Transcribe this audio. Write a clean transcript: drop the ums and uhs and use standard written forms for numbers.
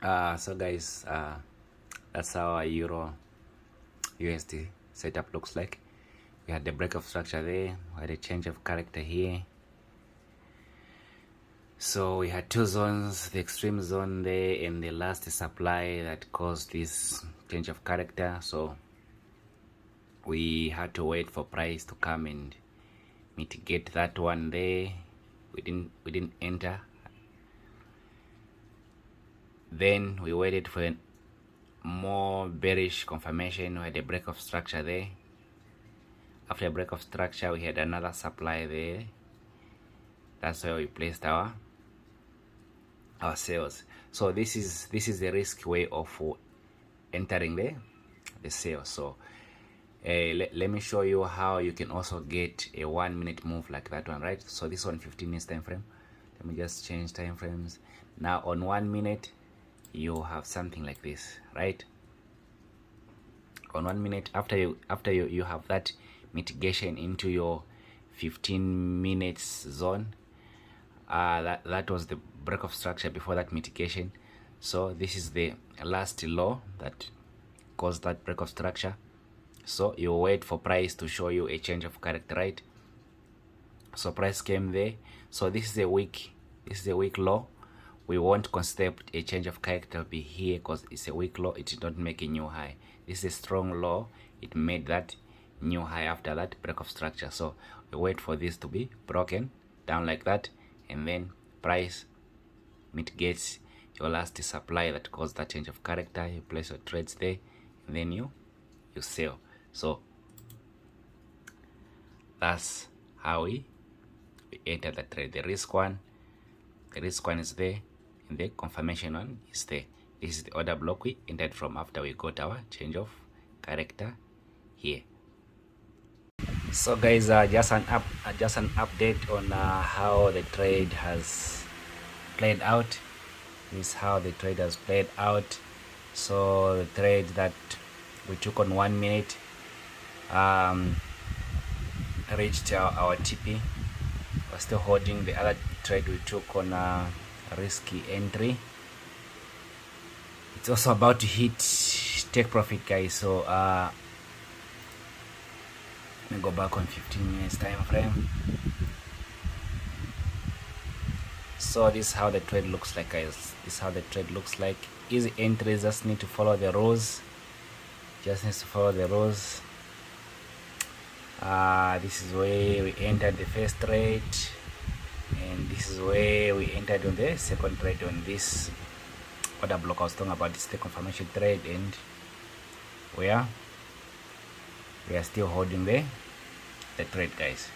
So guys, that's how our Euro USD setup looks like. We had the break of structure there, we had a change of character here. So we had two zones, the extreme zone there and the last supply that caused this change of character. So we had to wait for price to come and mitigate that one there. We didn't enter. Then we waited for a more bearish confirmation. We had a break of structure there. After a break of structure, we had another supply there. That's where we placed our sales. So this is the risk way of entering the sale. So let me show you how you can also get a 1 minute move like that one, right? So this one 15 minutes time frame. Let me just change time frames. Now on 1 minute you have something like this, right? On 1 minute, after you have that mitigation into your 15 minutes zone, that was the break of structure before that mitigation. So this is the last low that caused that break of structure. So you wait for price to show you a change of character, right? So price came there. So this is a weak low. We won't consider a change of character be here because it's a weak low. It did not make a new high. This is a strong low. It made that new high after that break of structure. So we wait for this to be broken down like that, and then price mitigates your last supply that caused that change of character. You place your trades there, and then you sell. So that's how we enter the trade. The risk one is there, and the confirmation one is there. This is the order block we entered from after we got our change of character here. So guys, just an update on how the trade has played out. This is how the trade has played out. So the trade that we took on 1 minute reached our TP. We're still holding the other trade we took on risky entry. It's also about to hit take profit, guys. So let me go back on 15 minutes time frame. So this is how the trade looks like, guys. This is how the trade looks like. Easy entries, just need to follow the rules. Just needs to follow the rules. This is where we entered the first trade, and this is where we entered on the second trade on this order block I was talking about. This is the confirmation trade, and we are still holding the trade, guys.